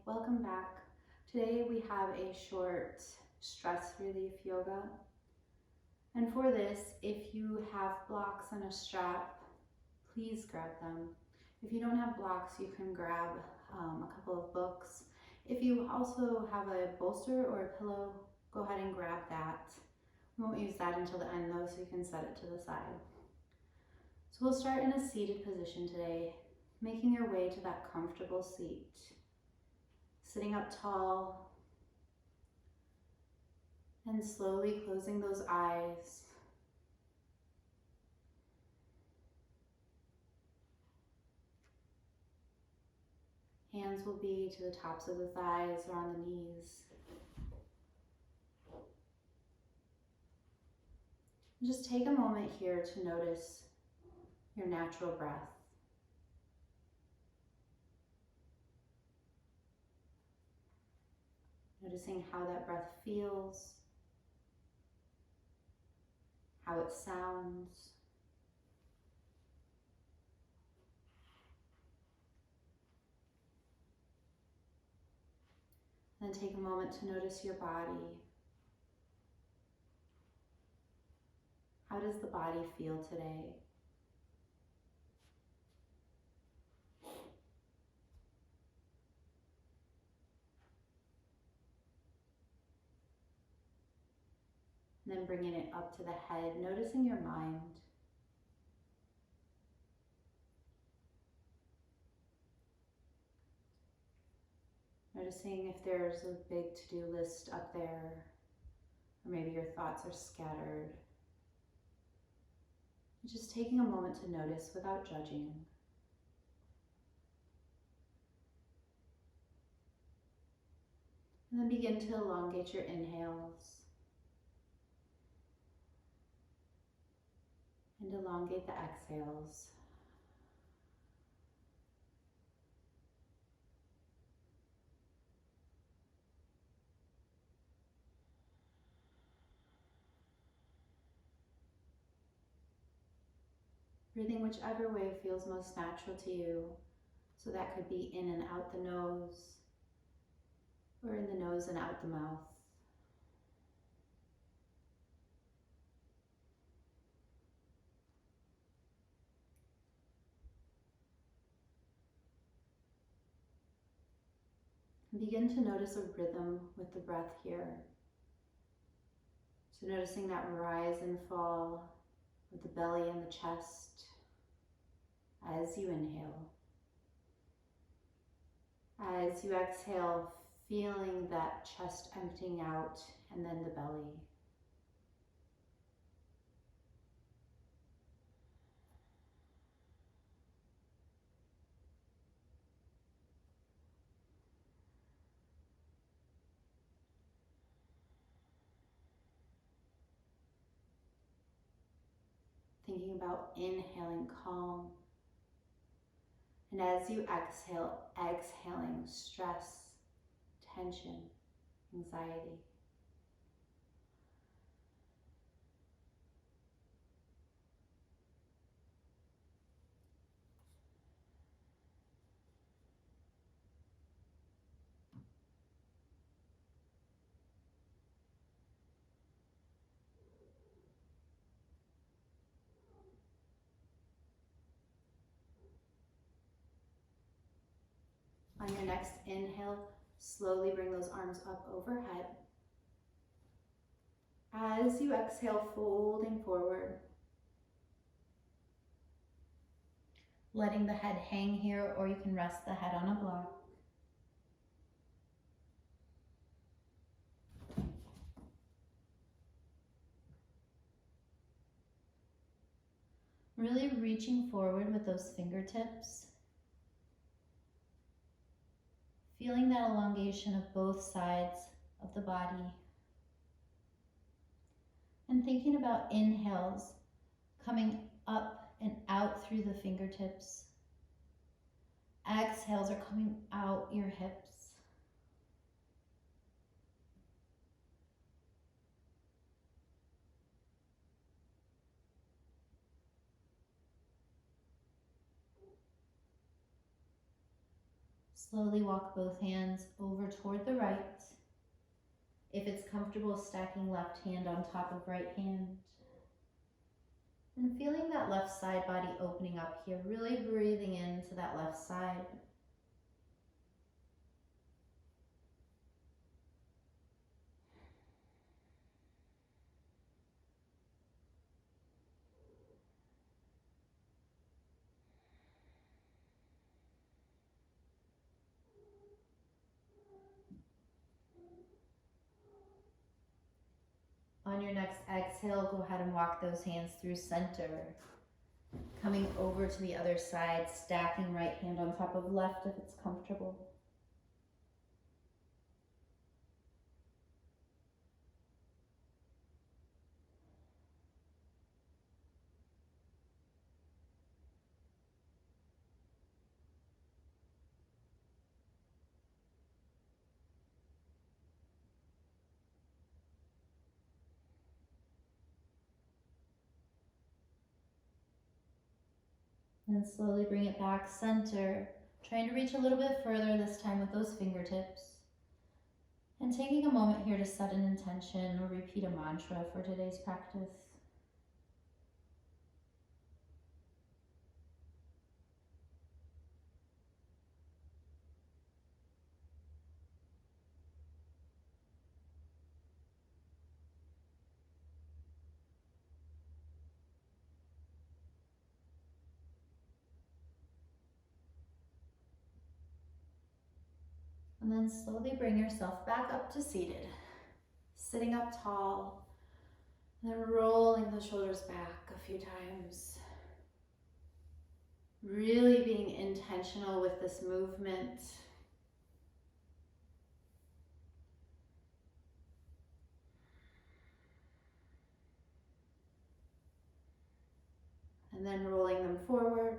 welcome back. Today we have a short stress relief yoga. And for this, if you have blocks on a strap, please grab them. If you don't have blocks, you can grab a couple of books. If you also have a bolster or a pillow, go ahead and grab that. We won't use that until the end though, so you can set it to the side. So we'll start in a seated position today, making your way to that comfortable seat. Sitting up tall and slowly closing those eyes. Hands will be to the tops of the thighs or on the knees. Just take a moment here to notice your natural breath. Noticing how that breath feels, how it sounds. Then take a moment to notice your body. How does the body feel today? And then bringing it up to the head, noticing your mind. Noticing if there's a big to-do list up there, or maybe your thoughts are scattered. Just taking a moment to notice without judging. And then begin to elongate your inhales. And elongate the exhales. Breathing whichever way feels most natural to you. So that could be in and out the nose, or in the nose and out the mouth. Begin to notice a rhythm with the breath here. So noticing that rise and fall of the belly and the chest as you inhale. As you exhale, feeling that chest emptying out and then the belly. Thinking about inhaling calm. And as you exhale, exhaling stress, tension, anxiety. On your next inhale, slowly bring those arms up overhead. As you exhale, folding forward. Letting the head hang here, or you can rest the head on a block. Really reaching forward with those fingertips. Feeling that elongation of both sides of the body. And thinking about inhales coming up and out through the fingertips. Exhales are coming out your hips. Slowly walk both hands over toward the right. If it's comfortable, stacking left hand on top of right hand. And feeling that left side body opening up here, really breathing into that left side. On your next exhale, go ahead and walk those hands through center. Coming over to the other side, stacking right hand on top of left if it's comfortable. And slowly bring it back center, trying to reach a little bit further this time with those fingertips. And taking a moment here to set an intention or repeat a mantra for today's practice. And then slowly bring yourself back up to seated. Sitting up tall, and then rolling the shoulders back a few times. Really being intentional with this movement. And then rolling them forward.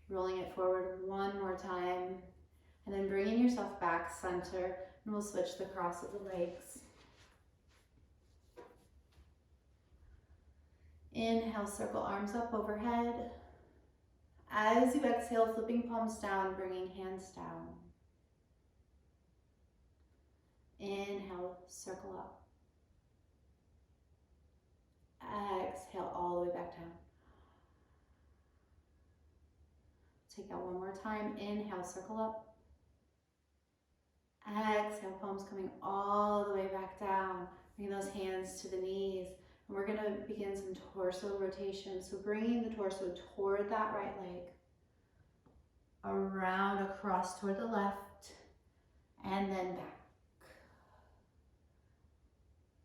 Rolling it forward one more time, and then bringing yourself back center, and we'll switch the cross of the legs. Inhale, circle arms up overhead. As you exhale, flipping palms down, bringing hands down. Inhale, circle up. Exhale, all the way back down. Take that one more time. Inhale, circle up. Exhale, palms coming all the way back down. Bring those hands to the knees. And we're going to begin some torso rotation. So bringing the torso toward that right leg. Around, across toward the left. And then back.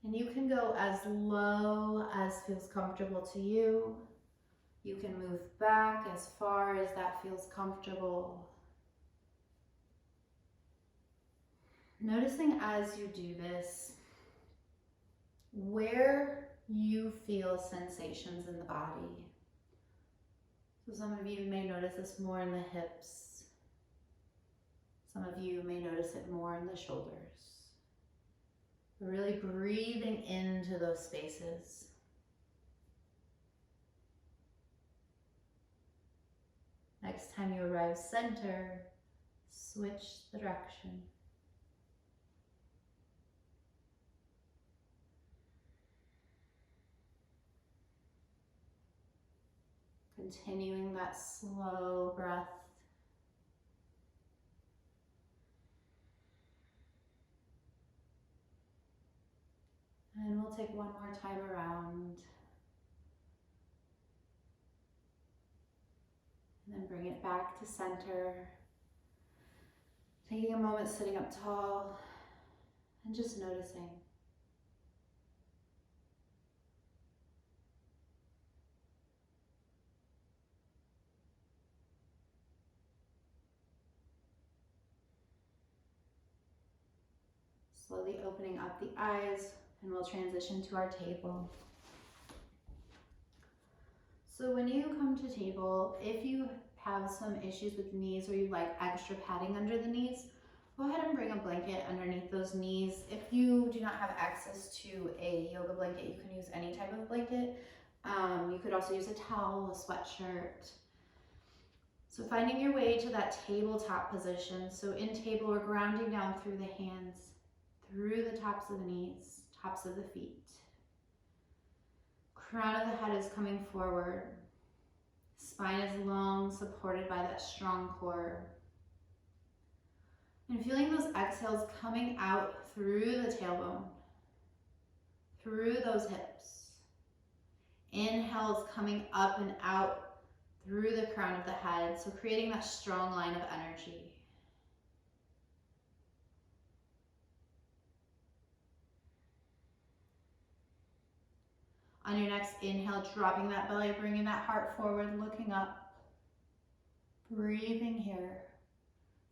And you can go as low as feels comfortable to you. You can move back as far as that feels comfortable. Noticing as you do this, where you feel sensations in the body. So some of you may notice this more in the hips. Some of you may notice it more in the shoulders. Really breathing into those spaces. Next time you arrive center, switch the direction. Continuing that slow breath. And we'll take one more time around. And then bring it back to center. Taking a moment sitting up tall and just noticing. Slowly opening up the eyes, and we'll transition to our table. So when you come to table, if you have some issues with the knees or you like extra padding under the knees, go ahead and bring a blanket underneath those knees. If you do not have access to a yoga blanket, you can use any type of blanket. You could also use a towel, a sweatshirt. So finding your way to that tabletop position. So in table, we're grounding down through the hands, through the tops of the knees, tops of the feet. Crown of the head is coming forward. Spine is long, supported by that strong core. And feeling those exhales coming out through the tailbone, through those hips. Inhales coming up and out through the crown of the head, so creating that strong line of energy. On your next inhale, dropping that belly, bringing that heart forward, looking up, breathing here.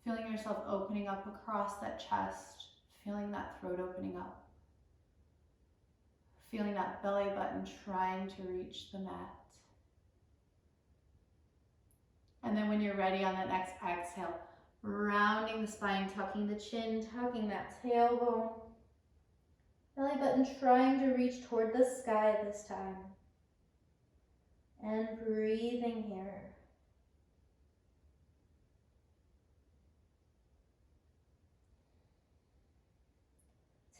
Feeling yourself opening up across that chest, feeling that throat opening up. Feeling that belly button trying to reach the mat. And then when you're ready on that next exhale, rounding the spine, tucking the chin, tucking that tailbone. Belly button trying to reach toward the sky this time. And breathing here.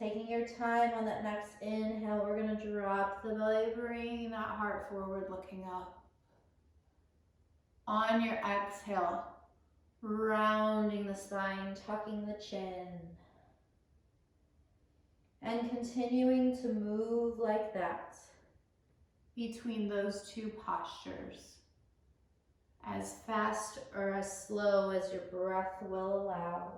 Taking your time on that next inhale, we're going to drop the belly, bringing that heart forward, looking up. On your exhale, rounding the spine, tucking the chin. And continuing to move like that between those two postures, as fast or as slow as your breath will allow.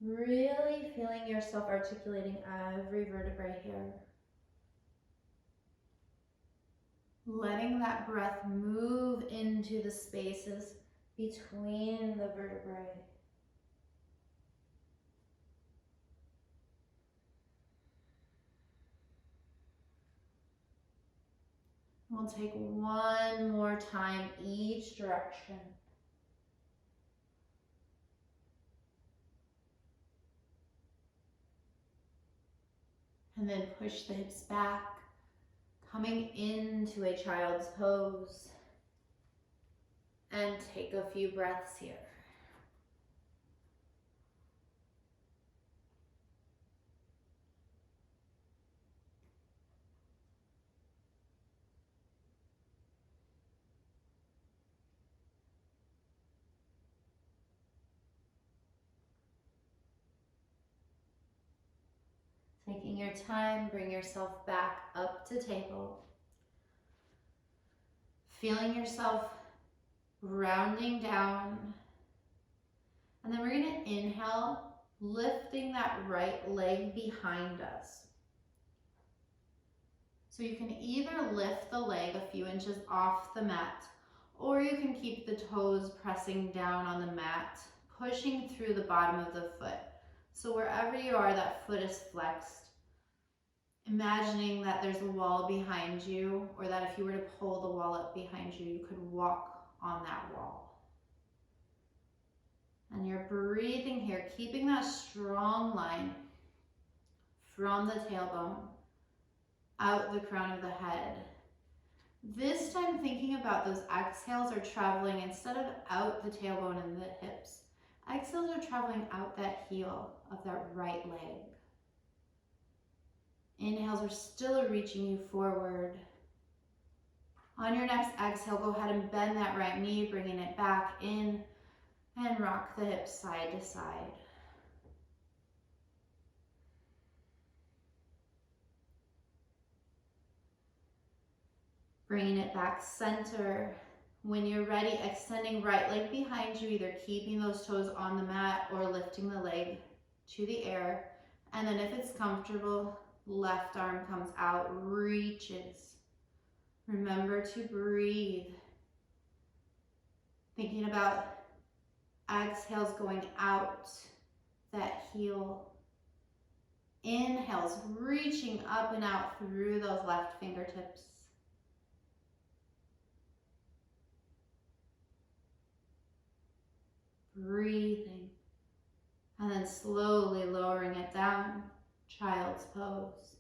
Really feeling yourself articulating every vertebrae here. Letting that breath move into the spaces between the vertebrae. We'll take one more time each direction. And then push the hips back, coming into a child's pose. And take a few breaths here. Taking your time, bring yourself back up to table. Feeling yourself rounding down. And then we're going to inhale, lifting that right leg behind us. So you can either lift the leg a few inches off the mat, or you can keep the toes pressing down on the mat, pushing through the bottom of the foot. So wherever you are, that foot is flexed. Imagining that there's a wall behind you, or that if you were to pull the wall up behind you, you could walk on that wall. And you're breathing here, keeping that strong line from the tailbone, out the crown of the head. This time thinking about those exhales are traveling, instead of out the tailbone and the hips, exhales are traveling out that heel of that right leg. Inhales are still reaching you forward. On your next exhale, go ahead and bend that right knee, bringing it back in, and rock the hips side to side. Bringing it back center. When you're ready, extending right leg behind you, either keeping those toes on the mat or lifting the leg to the air. And then if it's comfortable, left arm comes out, reaches. Remember to breathe. Thinking about exhales going out, that heel. Inhales, reaching up and out through those left fingertips. Breathing. And then slowly lowering it down, child's pose.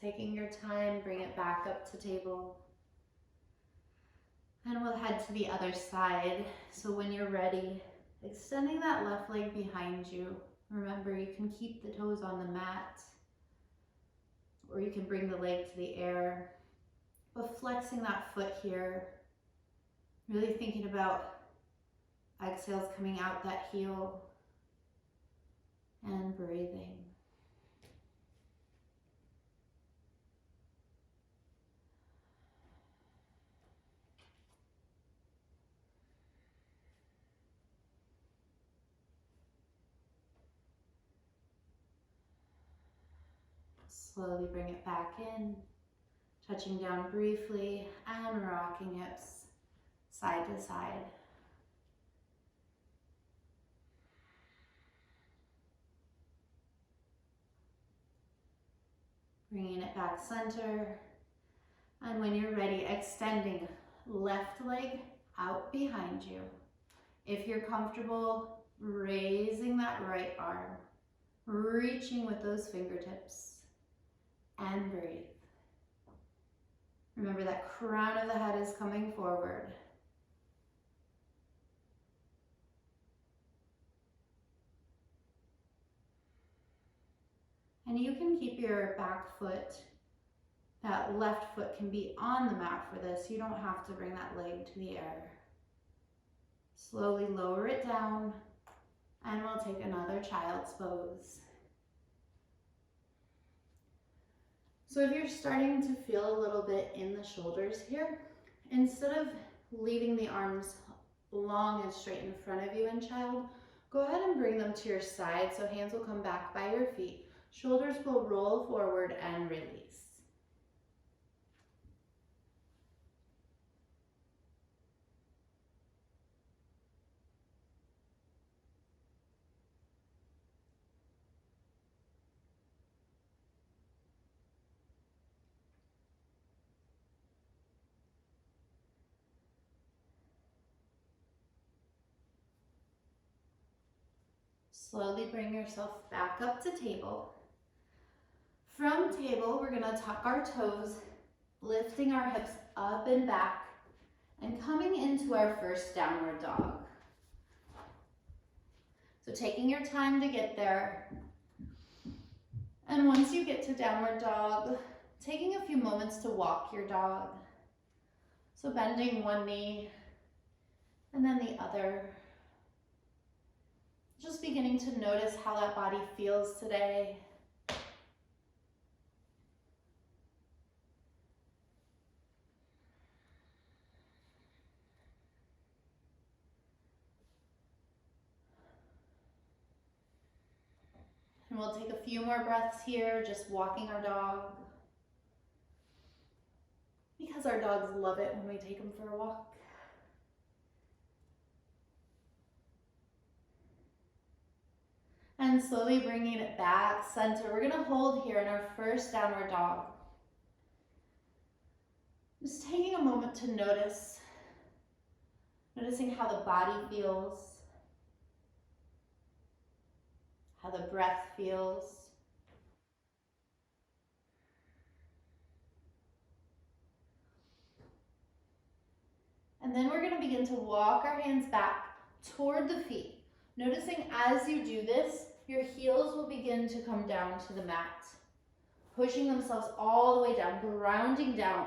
Taking your time, bring it back up to table. And we'll head to the other side. So when you're ready, extending that left leg behind you. Remember, you can keep the toes on the mat, or you can bring the leg to the air. But flexing that foot here, really thinking about exhales coming out that heel and breathing. Slowly bring it back in, touching down briefly and rocking hips side to side. Bringing it back center. And when you're ready, extending left leg out behind you. If you're comfortable, raising that right arm, reaching with those fingertips, and breathe. Remember that crown of the head is coming forward. And you can keep your back foot, that left foot can be on the mat for this. You don't have to bring that leg to the air. Slowly lower it down, and we'll take another child's pose. So if you're starting to feel a little bit in the shoulders here, instead of leaving the arms long and straight in front of you in child, go ahead and bring them to your side so hands will come back by your feet. Shoulders will roll forward and release. Slowly bring yourself back up to table. From table, we're gonna tuck our toes, lifting our hips up and back, and coming into our first downward dog. So taking your time to get there. And once you get to downward dog, taking a few moments to walk your dog. So bending one knee and then the other. Just beginning to notice how that body feels today. And we'll take a few more breaths here, just walking our dog. Because our dogs love it when we take them for a walk. And slowly bringing it back center. We're gonna hold here in our first downward dog. Just taking a moment to notice, noticing how the body feels, how the breath feels. And then we're gonna begin to walk our hands back toward the feet. Noticing as you do this, your heels will begin to come down to the mat, pushing themselves all the way down, grounding down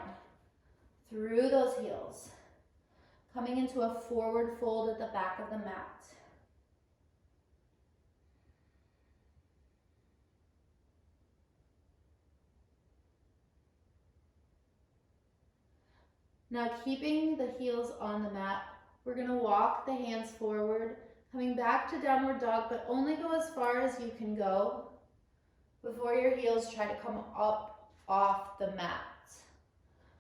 through those heels, coming into a forward fold at the back of the mat. Now keeping the heels on the mat, we're gonna walk the hands forward, coming back to downward dog, but only go as far as you can go before your heels try to come up off the mat.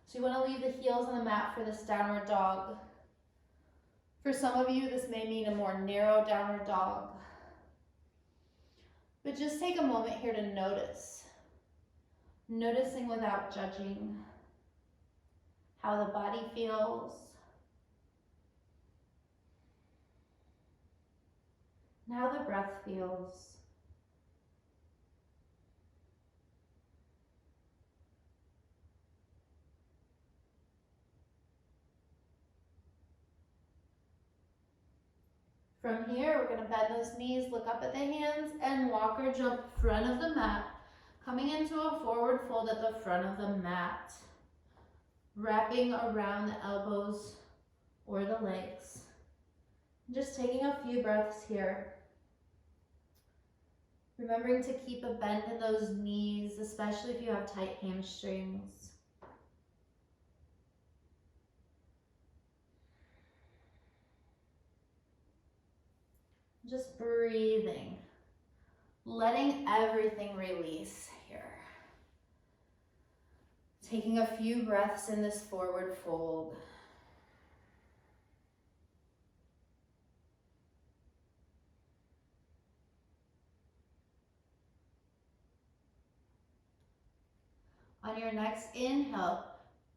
So you wanna leave the heels on the mat for this downward dog. For some of you, this may mean a more narrow downward dog. But just take a moment here to notice. Noticing without judging how the body feels. And how the breath feels. From here, we're gonna bend those knees, look up at the hands, and walk or jump front of the mat, coming into a forward fold at the front of the mat, wrapping around the elbows or the legs. Just taking a few breaths here. Remembering to keep a bend in those knees, especially if you have tight hamstrings. Just breathing, letting everything release here. Taking a few breaths in this forward fold. On your next inhale,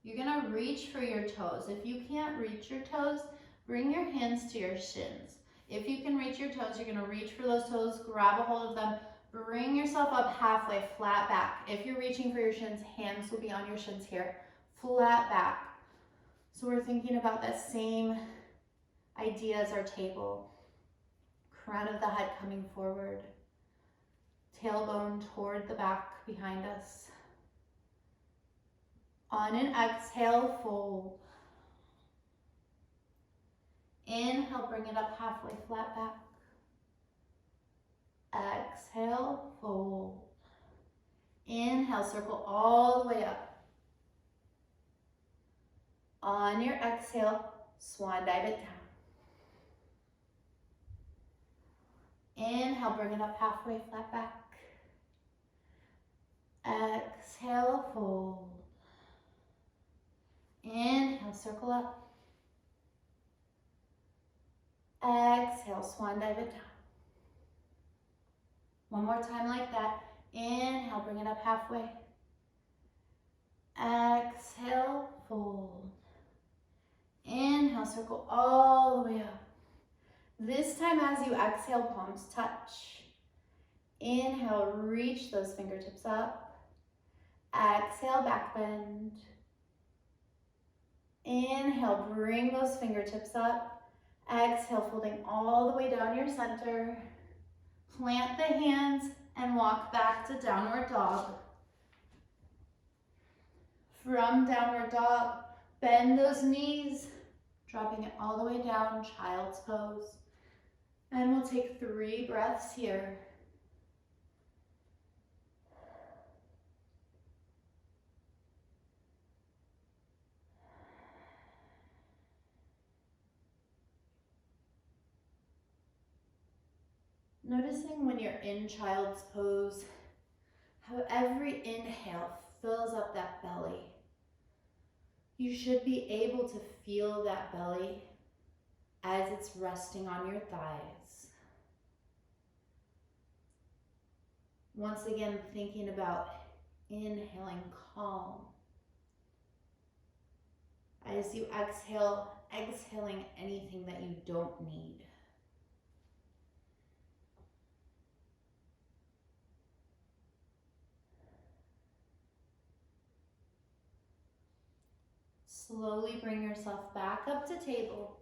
you're gonna reach for your toes. If you can't reach your toes, bring your hands to your shins. If you can reach your toes, you're gonna reach for those toes, grab a hold of them, bring yourself up halfway, flat back. If you're reaching for your shins, hands will be on your shins here, flat back. So we're thinking about that same idea as our table. Crown of the head coming forward, tailbone toward the back behind us. On an exhale, fold. Inhale, bring it up halfway, flat back. Exhale, fold. Inhale, circle all the way up. On your exhale, swan dive it down. Inhale, bring it up halfway, flat back. Exhale, fold. Inhale, circle up. Exhale, swan dive it down. One more time like that. Inhale, bring it up halfway. Exhale, fold. Inhale, circle all the way up. This time as you exhale, palms touch. Inhale, reach those fingertips up. Exhale, back bend. Inhale, bring those fingertips up. Exhale, folding all the way down your center. Plant the hands and walk back to downward dog. From downward dog, bend those knees, dropping it all the way down, child's pose. And we'll take 3 breaths here. Noticing when you're in child's pose, how every inhale fills up that belly. You should be able to feel that belly as it's resting on your thighs. Once again, thinking about inhaling calm. As you exhale, exhaling anything that you don't need. Slowly bring yourself back up to table.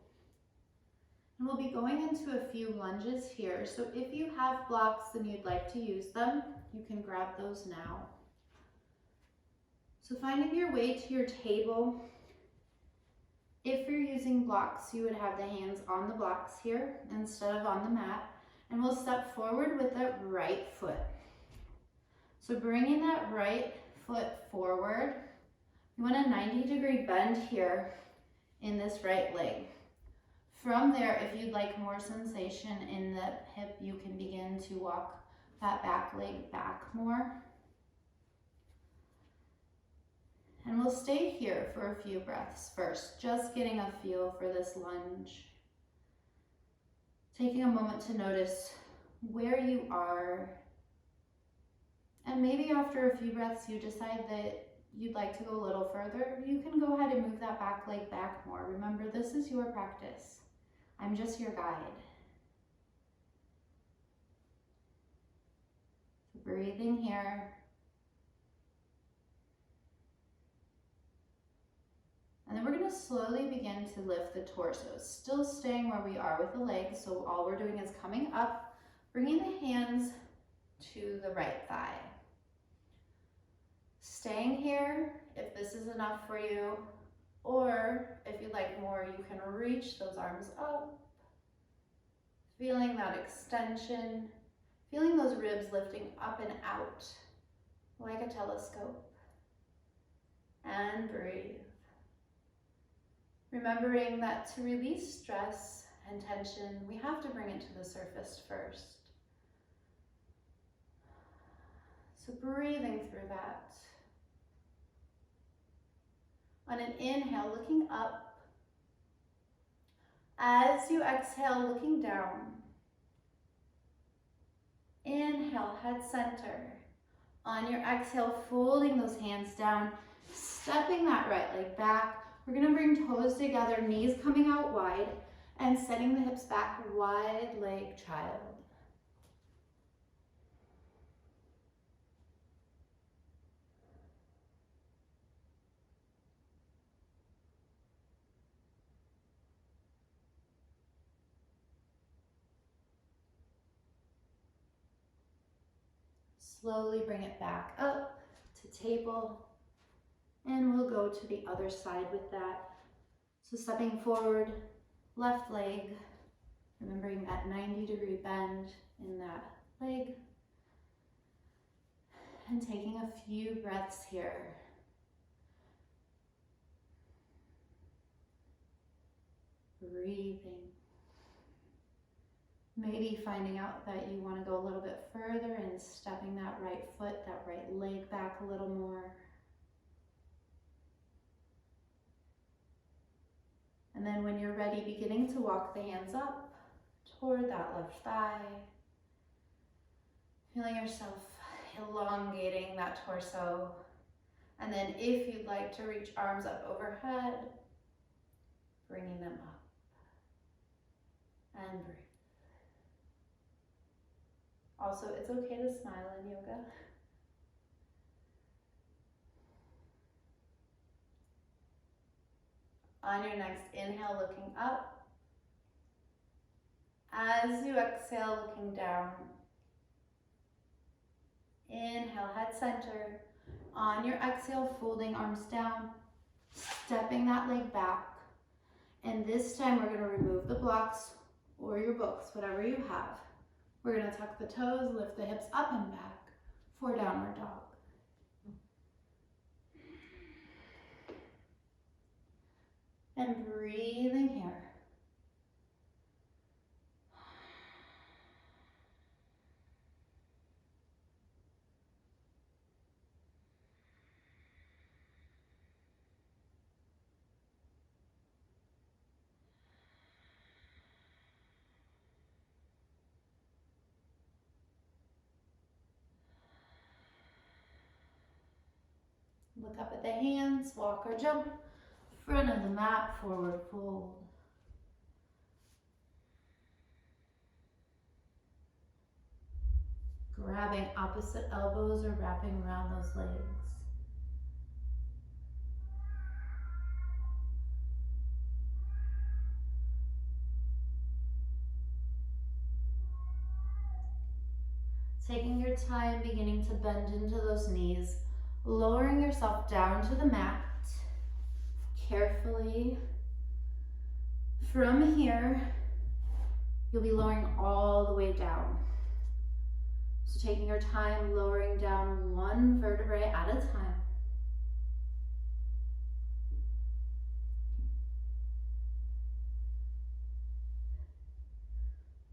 And we'll be going into a few lunges here. So if you have blocks and you'd like to use them, you can grab those now. So finding your way to your table. If you're using blocks, you would have the hands on the blocks here instead of on the mat. And we'll step forward with that right foot. So bringing that right foot forward, You want a 90-degree bend here in this right leg. From there, if you'd like more sensation in the hip, you can begin to walk that back leg back more. And we'll stay here for a few breaths first, just getting a feel for this lunge. Taking a moment to notice where you are. And maybe after a few breaths, you decide that you'd like to go a little further. You can go ahead and move that back leg back more. Remember, this is your practice. I'm just your guide. So breathing here. And then we're going to slowly begin to lift the torso, still staying where we are with the legs. So all we're doing is coming up, bringing the hands to the right thigh. Staying here if this is enough for you, or if you'd like more, you can reach those arms up, feeling that extension, feeling those ribs lifting up and out like a telescope. And breathe. Remembering that to release stress and tension, we have to bring it to the surface first. So breathing through that. On an inhale, looking up. As you exhale, looking down. Inhale, head center. On your exhale, folding those hands down, stepping that right leg back. We're going to bring toes together, knees coming out wide, and setting the hips back, wide leg child. Slowly bring it back up to table. And we'll go to the other side with that. So stepping forward, left leg, remembering that 90-degree bend in that leg. And taking a few breaths here. Breathing. Maybe finding out that you want to go a little bit further and stepping that right foot, that right leg back a little more. And then when you're ready, beginning to walk the hands up toward that left thigh. Feeling yourself elongating that torso. And then if you'd like to reach arms up overhead, bringing them up. And breathe. Also, it's okay to smile in yoga. On your next inhale, looking up. As you exhale, looking down. Inhale, head center. On your exhale, folding arms down, stepping that leg back. And this time we're going to remove the blocks or your books, whatever you have. We're going to tuck the toes, lift the hips up and back for downward dog. And breathing here. Look up at the hands, walk or jump, front of the mat, forward fold. Grabbing opposite elbows or wrapping around those legs. Taking your time, beginning to bend into those knees, lowering yourself down to the mat carefully. From here, you'll be lowering all the way down. So taking your time, lowering down one vertebrae at a time.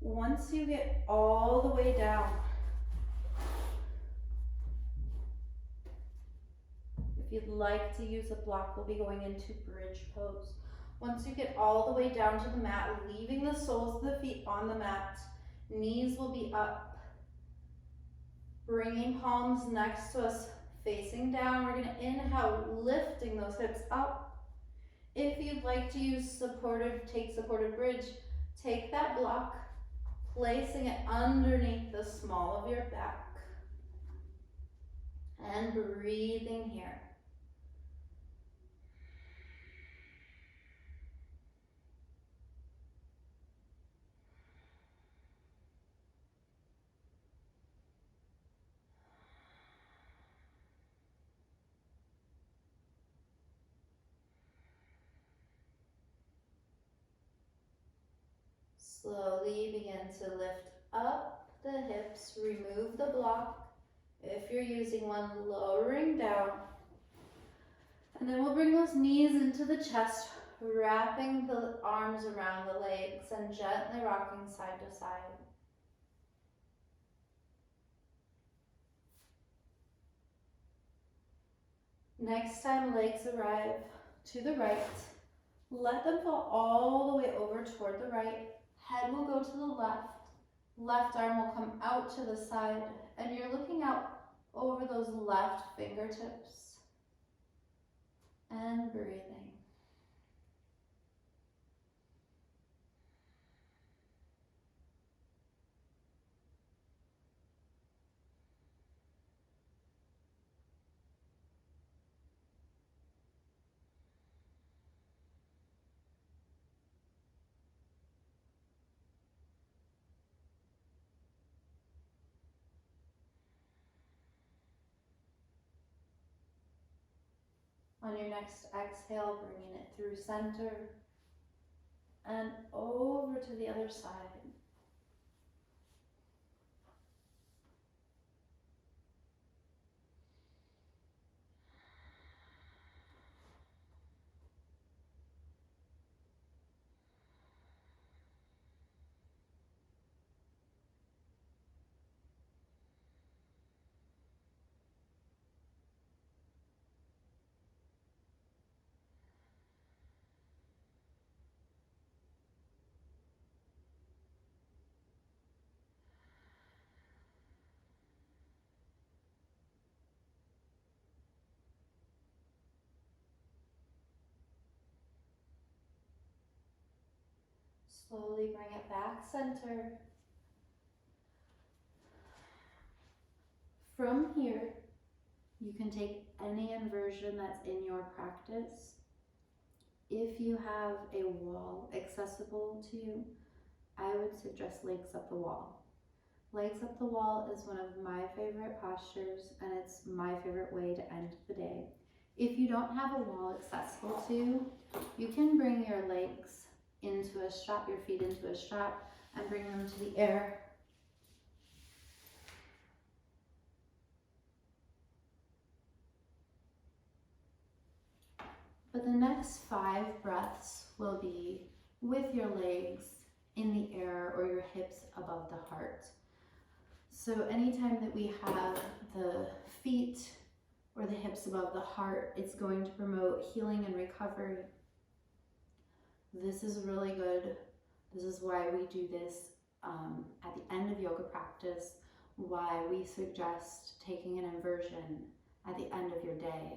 Once you get all the way down, if you'd like to use a block, we'll be going into bridge pose. Once you get all the way down to the mat, leaving the soles of the feet on the mat, knees will be up, bringing palms next to us, facing down. We're gonna inhale, lifting those hips up. If you'd like to use supported bridge, take that block, placing it underneath the small of your back, and breathing here. Slowly begin to lift up the hips, remove the block. If you're using one, lowering down. And then we'll bring those knees into the chest, wrapping the arms around the legs and gently rocking side to side. Next time legs arrive to the right, let them fall all the way over toward the right. Head will go to the left. Left arm will come out to the side, and you're looking out over those left fingertips and breathing. On your next exhale, bringing it through center and over to the other side. Slowly bring it back center. From here, you can take any inversion that's in your practice. If you have a wall accessible to you, I would suggest legs up the wall. Legs up the wall is one of my favorite postures, and it's my favorite way to end the day. If you don't have a wall accessible to you, you can bring your legs into a strap, your feet into a strap, and bring them to the air. But the next 5 breaths will be with your legs in the air or your hips above the heart. So anytime that we have the feet or the hips above the heart, it's going to promote healing and recovery. This is really good. This is why we do this at the end of yoga practice, why we suggest taking an inversion at the end of your day.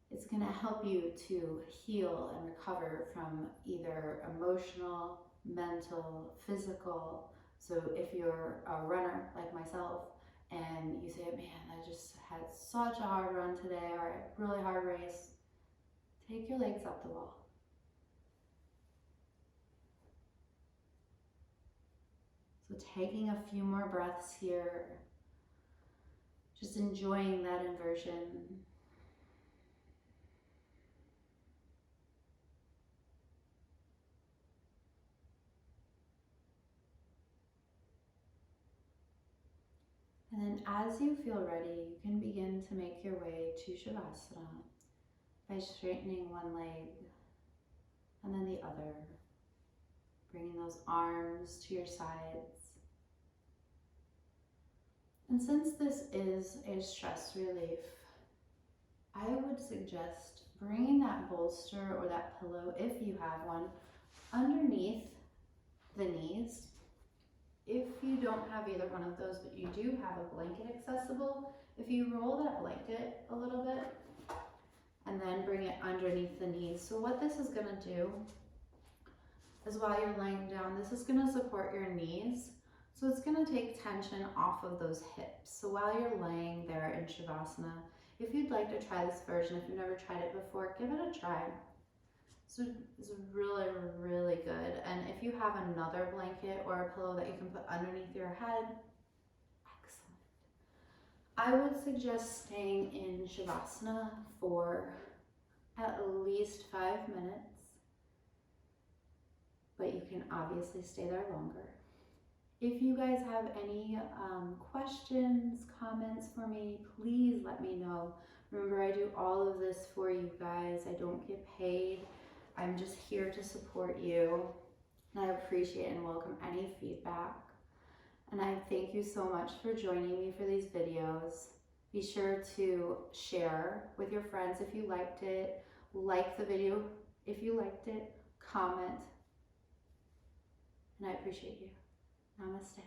It's going to help you to heal and recover from either emotional, mental, physical. So if you're a runner like myself and you say, man, I just had such a hard run today or a really hard race, take your legs up the wall. So taking a few more breaths here, just enjoying that inversion. And then as you feel ready, you can begin to make your way to Shavasana by straightening one leg and then the other. Bringing those arms to your sides. And since this is a stress relief, I would suggest bringing that bolster or that pillow, if you have one, underneath the knees. If you don't have either one of those, but you do have a blanket accessible, if you roll that blanket a little bit and then bring it underneath the knees. So what this is going to do is, while you're laying down, this is going to support your knees. So it's going to take tension off of those hips. So while you're laying there in Shavasana, if you'd like to try this version, if you've never tried it before, give it a try. So it's really, really good. And if you have another blanket or a pillow that you can put underneath your head, excellent. I would suggest staying in Shavasana for at least 5 minutes, but you can obviously stay there longer. If you guys have any questions, comments for me, please let me know. Remember, I do all of this for you guys. I don't get paid. I'm just here to support you. And I appreciate and welcome any feedback. And I thank you so much for joining me for these videos. Be sure to share with your friends if you liked it. Like the video if you liked it. Comment. And I appreciate you. Namaste.